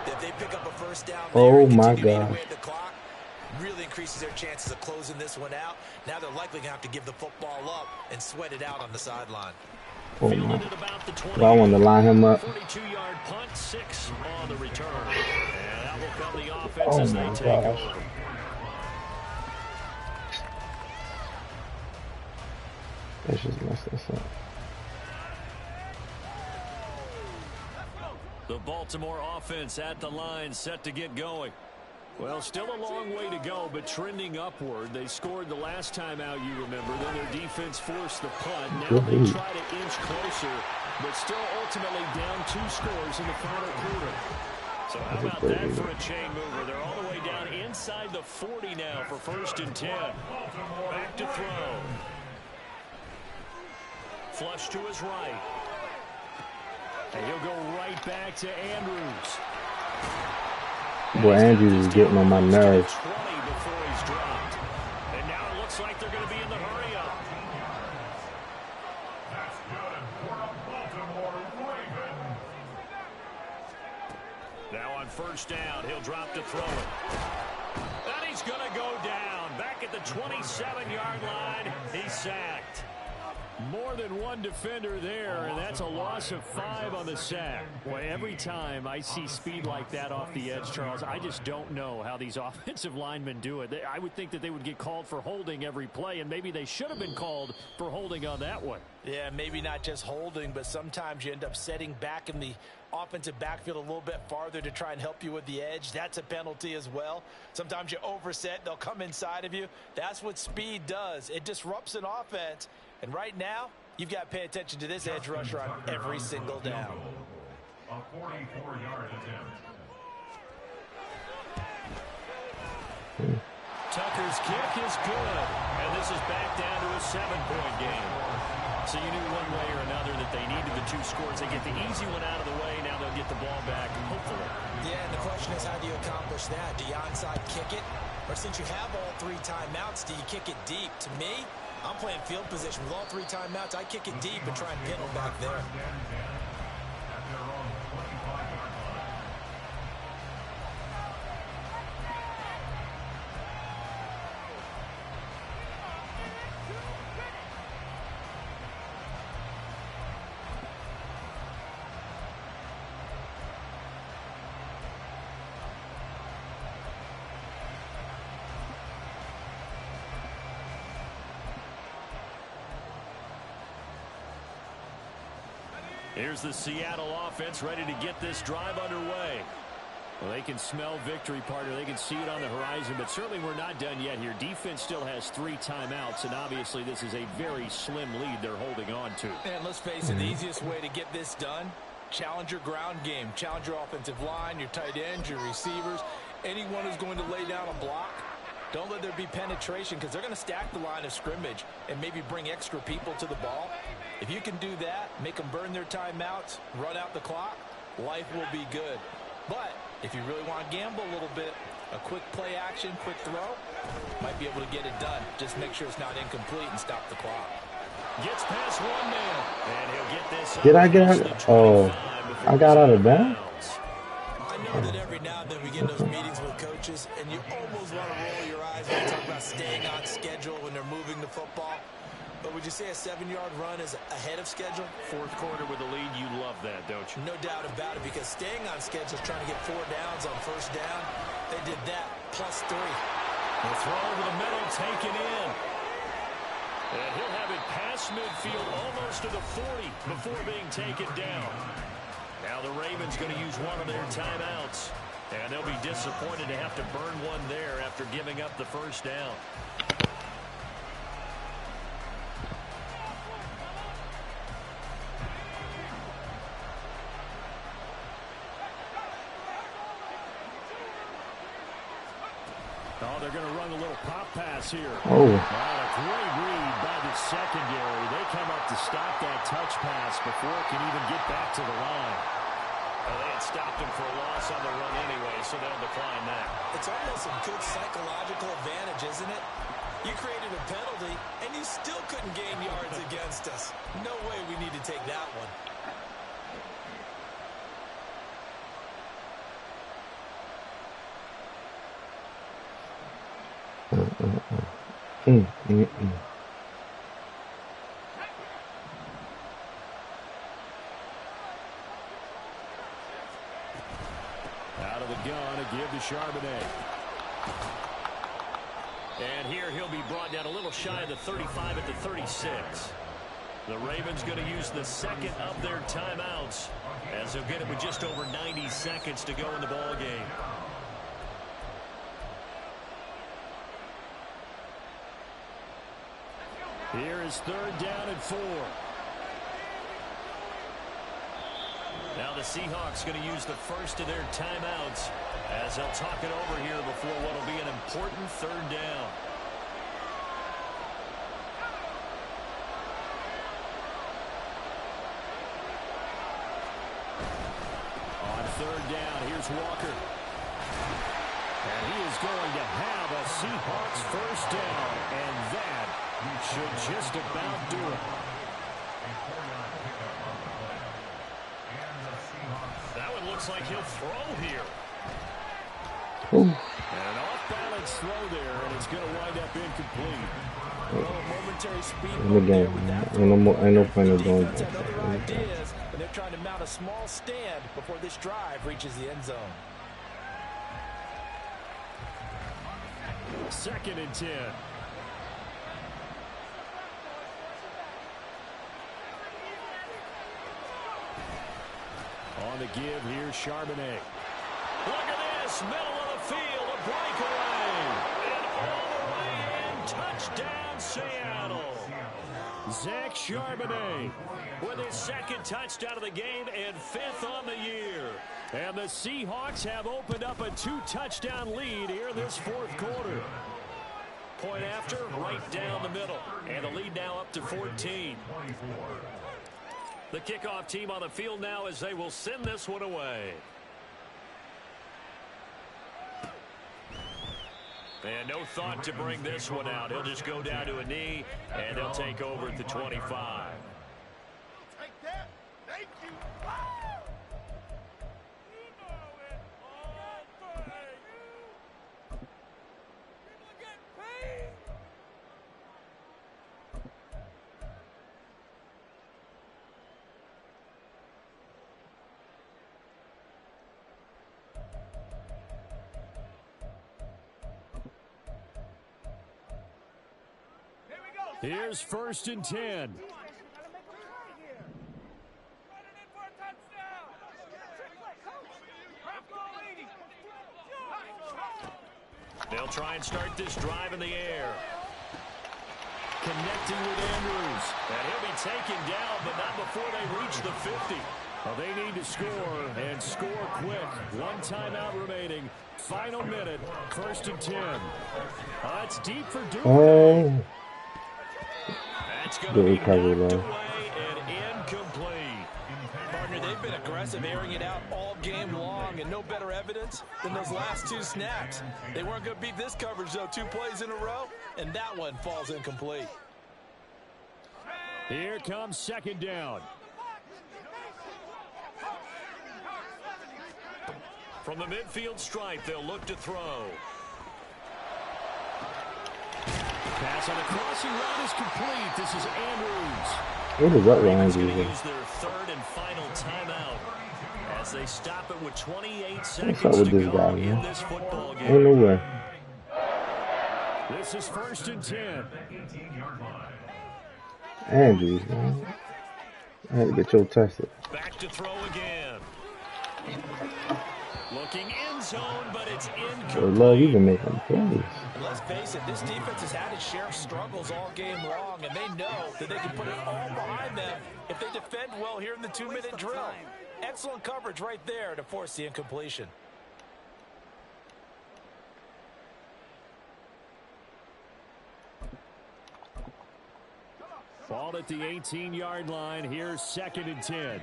that if they pick up a first down Oh, there and my continue to eat God. away at the clock, really increases their chances of closing this one out. Now they're likely going to have to give the football up and sweat it out on the sideline. Oh Fielded my. at about the 20. Well, I wanted to line him up. 42-yard punt, 6 on the return. And that will come the offense Oh as they my take gosh. over. Let's just mess this up. The Baltimore offense at the line, set to get going. Well, still a long way to go, but trending upward. They scored the last time out, you remember. Then their defense forced the punt. Now they try to inch closer, but still ultimately down 2 scores in the final quarter. So how about that for a chain mover? They're all the way down inside the 40 now for 1st and 10. Back to throw. Flush to his right. And he'll go right back to Andrews. Boy, Andrews is getting on my nerves. 20 before he's dropped. And now it looks like they're going to be in the hurry-up. That's good for a Baltimore Raven. Now on 1st down, he'll drop to throw it. And he's going to go down. Back at the 27-yard line, he's sacked. More than one defender there, and that's a loss of 5 on the sack. Boy, every time I see speed like that off the edge, Charles, I just don't know how these offensive linemen do it. I would think that they would get called for holding every play, and maybe they should have been called for holding on that one. Yeah, maybe not just holding, but sometimes you end up setting back in the offensive backfield a little bit farther to try and help you with the edge. That's a penalty as well. Sometimes you overset, they'll come inside of you. That's what speed does. It disrupts an offense. And right now, you've got to pay attention to this edge rusher on every single down. A 44-yard attempt. Tucker's kick is good, and this is back down to a 7-point game. So you knew one way or another that they needed the 2 scores. They get the easy one out of the way. Now they'll get the ball back, hopefully. Yeah, and the question is, how do you accomplish that? Do you onside kick it? Or since you have all 3 timeouts, do you kick it deep? To me, I'm playing field position with all 3 timeouts. I kick it deep and try and pin them back there. At their own 25-yard line. Here's the Seattle offense ready to get this drive underway. Well, they can smell victory, partner. They can see it on the horizon, but certainly we're not done yet here. Defense still has 3 timeouts, and obviously this is a very slim lead they're holding on to. And let's face it, the easiest way to get this done, challenge your ground game. Challenge your offensive line, your tight ends, your receivers, anyone who's going to lay down a block. Don't let there be penetration because they're going to stack the line of scrimmage and maybe bring extra people to the ball. If you can do that, make them burn their timeouts, run out the clock, life will be good. But if you really want to gamble a little bit, A quick play action, quick throw, might be able to get it done. Just make sure it's not incomplete and stop the clock. Gets past one man, and he'll get this. Did I get out? Oh, I got out of bounds. I know that every now and then we get in those meetings with coaches, and you almost want to roll your eyes when they talk about staying on schedule when they're moving the football. But would you say a 7-yard run is ahead of schedule? Fourth quarter with a lead, you love that, don't you? No doubt about it, because staying on schedule is trying to get 4 downs on first down. They did that, plus 3. The throw over the middle, taken in. And he'll have it past midfield, almost to the 40, before being taken down. Now the Ravens going to use one of their timeouts. And they'll be disappointed to have to burn one there after giving up the first down. Oh, they're going to run a little pop pass here. Oh. A great read by the secondary. They come up to stop that touch pass before it can even get back to the line. Well, they had stopped him for a loss on the run anyway, so they'll decline that. It's almost a good psychological advantage, isn't it? You created a penalty, and you still couldn't gain yards against us. No way we need to take that one. Out of the gun, a give to Charbonnet. And here he'll be brought down a little shy of the 35 at the 36. The Ravens going to use the second of their timeouts as they'll get it with just over 90 seconds to go in the ball game. Here is 3rd down and 4. Now the Seahawks going to use the first of their timeouts as they'll talk it over here before what will be an important 3rd down. On 3rd down, here's Walker. And he is going to have a Seahawks first down, and that should just about do it. That one looks like he'll throw here. Ooh. And an off-balance throw there, and it's going to wind up incomplete. Well, momentary speed In the game, ain't no point in doing defense that. had other ideas, but they're trying to mount a small stand before this drive reaches the end zone. 2nd and 10. On the give, here's Charbonnet. Look at this, middle of the field, a breakaway. And all the way in, touchdown Seattle. Zach Charbonnet with his 2nd touchdown of the game and 5th on the year. And the Seahawks have opened up a 2-touchdown lead here in this 4th quarter. Point after, right down the middle. And the lead now up to 14. The kickoff team on the field now as they will send this one away. And no thought to bring this one out. He'll just go down to a knee, and he'll take over at the 25. Take that. Thank you. You know it all for you. People are getting paid. Here's 1st and 10. Gotta make a play here. Running in for a touchdown. They'll try and start this drive in the air. Connecting with Andrews. And he'll be taken down, but not before they reach the 50. Well, they need to score, and score quick. 1 timeout remaining. Final minute. 1st and 10. It's deep for Duke. Oh. That's going Good to be recovery, knocked though. away and incomplete. Partner, they've been aggressive impressive, airing it out all game long, and no better evidence than those last two snaps. They weren't going to beat this coverage, though. 2 plays in a row, and that one falls incomplete. Here comes second down. From the midfield stripe, they'll look to throw. Pass on a crossing route is complete. This is Andrews. What is that Ravens line? going to use their third and final timeout as they stop it with 28 What's seconds up with to this go guy, in man? this football Ain't game. no way. This is first and 10. Andrews, man. I had to get your tested. Back to throw again. Looking end zone, but it's So love, you incomplete. been making plays. Let's face it, this defense has had its share of struggles all game long, and they know that they can put it all behind them if they defend well here in the 2-minute drill. Excellent coverage right there to force the incompletion. Ball at the 18-yard line. Here's second and 10.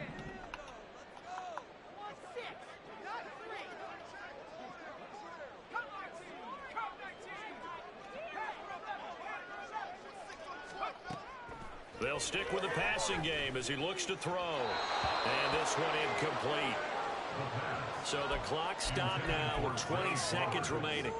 They'll stick with the passing game as he looks to throw. And this one incomplete. So the clock stopped now with 20 seconds remaining.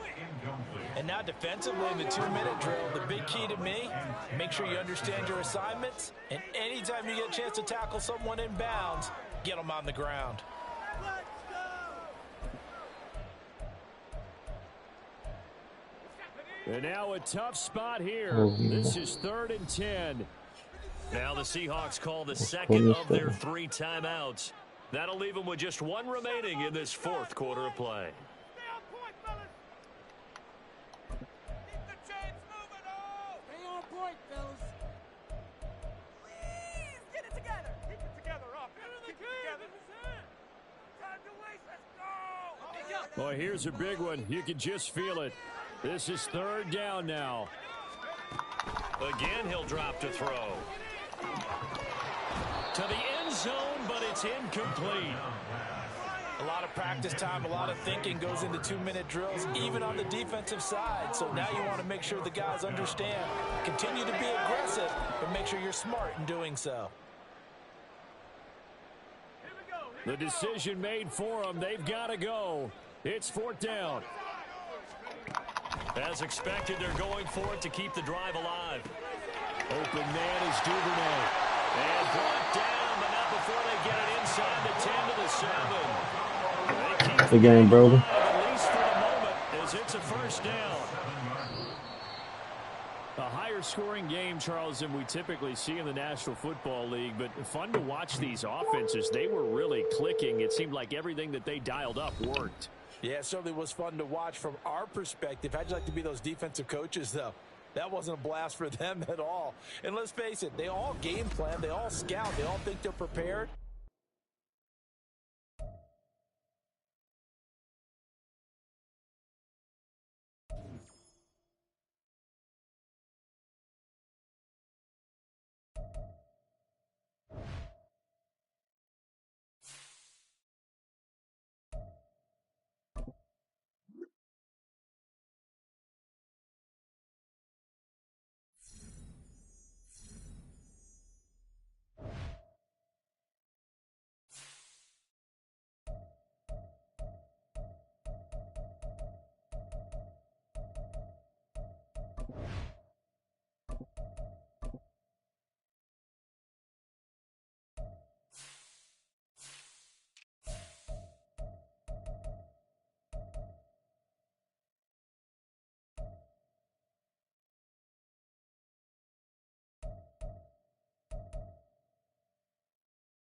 And now defensively in the 2-minute drill, the big key to me, make sure you understand your assignments, and anytime you get a chance to tackle someone in bounds, get them on the ground. And now a tough spot here. Oh, This is third and 10. Now the Seahawks call the second of their 3 timeouts. That'll leave them with just 1 remaining in this 4th quarter of play. Stay on point, fellas. Keep the chains moving, oh! Stay on point, fellas. Please get it together. Keep it together, up. Keep it together. Time to waste. Let's go. Boy, here's a big one. You can just feel it. This is third down now. Again, he'll drop to throw. To the end zone, but it's incomplete. A lot of practice time, a lot of thinking goes into 2-minute drills, even on the defensive side. So now you want to make sure the guys understand. Continue to be aggressive, but make sure you're smart in doing so. The decision made for them. They've got to go. It's 4th down. As expected, they're going for it to keep the drive alive. Open man is Duvernay. And brought down, but not before they get it inside the 10 to the 7. They keep The game, brother. alive, at least for the moment, as it's a first down. A higher scoring game, Charles, than we typically see in the National Football League, but fun to watch these offenses. They were really clicking. It seemed like everything that they dialed up worked. Yeah, it certainly was fun to watch from our perspective. How'd you like to be those defensive coaches, though? That wasn't a blast for them at all. And let's face it, they all game plan, they all scout, they all think they're prepared.